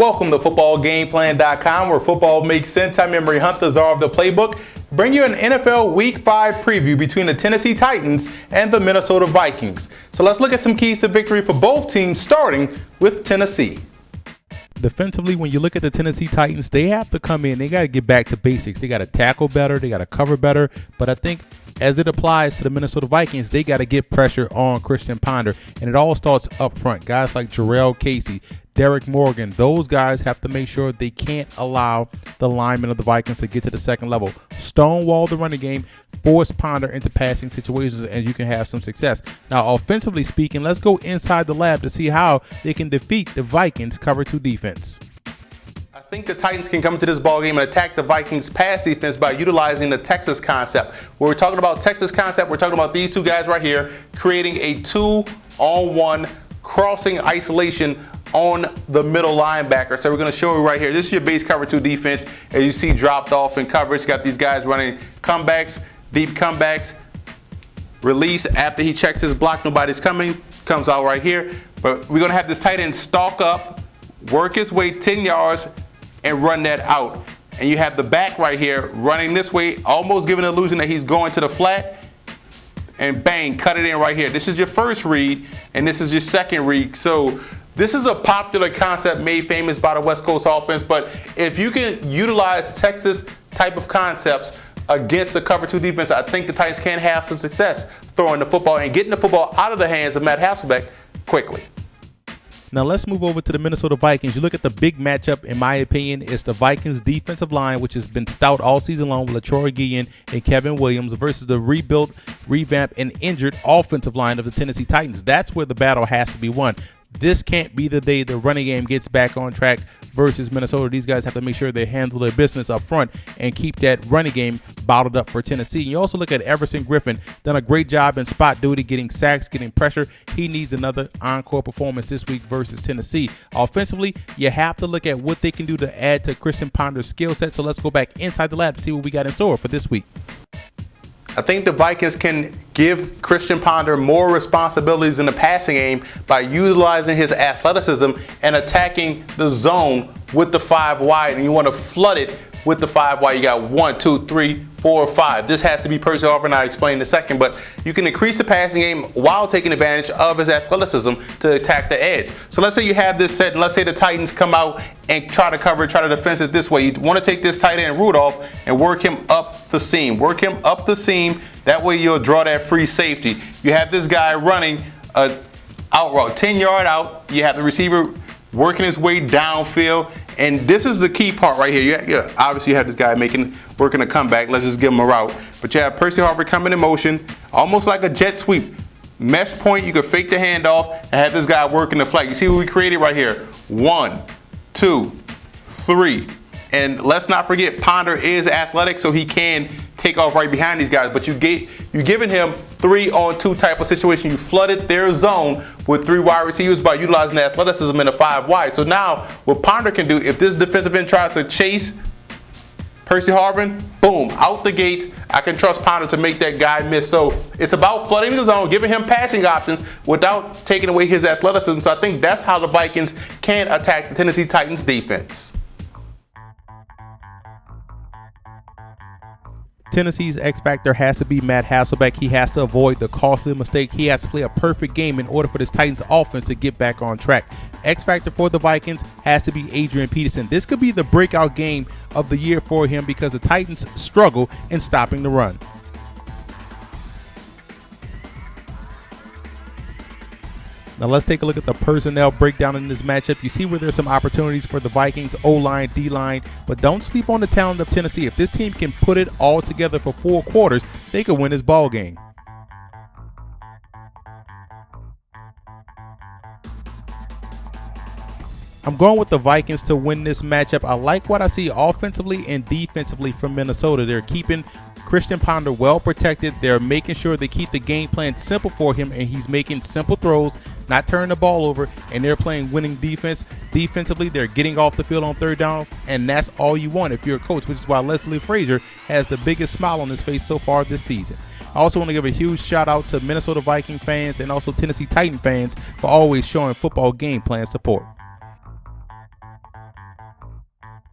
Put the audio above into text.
Welcome to footballgameplan.com, where football makes sense. I'm Emory Hunt, the czar of the playbook. Bring you an NFL Week 5 preview between the Tennessee Titans and the Minnesota Vikings. So let's look at some keys to victory for both teams, starting with Tennessee. Defensively, when you look at the Tennessee Titans, they have to come in. They got to get back to basics. They got to tackle better. They got to cover better. But I think as it applies to the Minnesota Vikings, they got to get pressure on Christian Ponder. And it all starts up front. Guys like Jarrell Casey, Derek Morgan, those guys have to make sure they can't allow the linemen of the Vikings to get to the second level. Stonewall the running game, force Ponder into passing situations, and you can have some success. Now, offensively speaking, let's go inside the lab to see how they can defeat the Vikings cover 2 defense. I think the Titans can come into this ballgame and attack the Vikings pass defense by utilizing the Texas concept. When we're talking about Texas concept, we're talking about these two guys right here creating a 2-on-1 crossing isolation on the middle linebacker. So we're going to show you right here. This is your base cover 2 defense. As you see, dropped off in coverage. Got these guys running comebacks, deep comebacks, release after he checks his block. Nobody's coming. Comes out right here. But we're going to have this tight end stalk up, work his way 10 yards, and run that out. And you have the back right here running this way, almost giving an illusion that he's going to the flat. And bang, cut it in right here. This is your first read, and this is your second read. So this is a popular concept made famous by the West Coast offense, but if you can utilize Texas type of concepts against the cover 2 defense, I think the Titans can have some success throwing the football and getting the football out of the hands of Matt Hasselbeck quickly. Now let's move over to the Minnesota Vikings. You look at the big matchup, in my opinion, it's the Vikings defensive line, which has been stout all season long with LaTroy Guillen and Kevin Williams, versus the rebuilt, revamped, and injured offensive line of the Tennessee Titans. That's where the battle has to be won. This can't be the day the running game gets back on track versus Minnesota. These guys have to make sure they handle their business up front and keep that running game bottled up for Tennessee. You also look at Everson Griffin, done a great job in spot duty, getting sacks, getting pressure. He needs another encore performance this week versus Tennessee. Offensively, you have to look at what they can do to add to Christian Ponder's skill set. So let's go back inside the lab to see what we got in store for this week. I think the Vikings can give Christian Ponder more responsibilities in the passing game by utilizing his athleticism and attacking the zone with the 5 wide. And you want to flood it with the 5 wide. You got 1, 2, 3, 4, 5. This has to be Percy Harvin. I'll explain in a second. But you can increase the passing game while taking advantage of his athleticism to attack the edge. So let's say you have this set, and let's say the Titans come out and try to defend it this way. You want to take this tight end Rudolph and work him up the seam. Work him up the seam. That way you'll draw that free safety. You have this guy running a out route, 10-yard out. You have the receiver working his way downfield. And this is the key part right here. Obviously you have this guy working a comeback. Let's just give him a route. But you have Percy Harvin coming in motion, almost like a jet sweep. Mesh point, you can fake the handoff and have this guy working the flag. You see what we created right here? 1, 2, 3. And let's not forget, Ponder is athletic, so he can take off right behind these guys. But you're giving him 3-on-2 type of situation. You flooded their zone with 3 wide receivers by utilizing the athleticism in a 5 wide. So now what Ponder can do, if this defensive end tries to chase Percy Harvin, boom, out the gates. I can trust Ponder to make that guy miss. So it's about flooding the zone, giving him passing options without taking away his athleticism. So I think that's how the Vikings can attack the Tennessee Titans defense. Tennessee's X factor has to be Matt Hasselbeck. He has to avoid the costly mistake. He has to play a perfect game in order for this Titans offense to get back on track. X factor for the Vikings has to be Adrian Peterson. This could be the breakout game of the year for him because the Titans struggle in stopping the run. Now let's take a look at the personnel breakdown in this matchup. You see where there's some opportunities for the Vikings O-line, D-line, but don't sleep on the talent of Tennessee. If this team can put it all together for 4 quarters, they could win this ball game. I'm going with the Vikings to win this matchup. I like what I see offensively and defensively from Minnesota. They're keeping Christian Ponder well protected. They're making sure they keep the game plan simple for him, and he's making simple throws, not turning the ball over, and they're playing winning defense. Defensively, they're getting off the field on 3rd down, and that's all you want if you're a coach, which is why Leslie Frazier has the biggest smile on his face so far this season. I also want to give a huge shout out to Minnesota Viking fans and also Tennessee Titan fans for always showing football game plan support.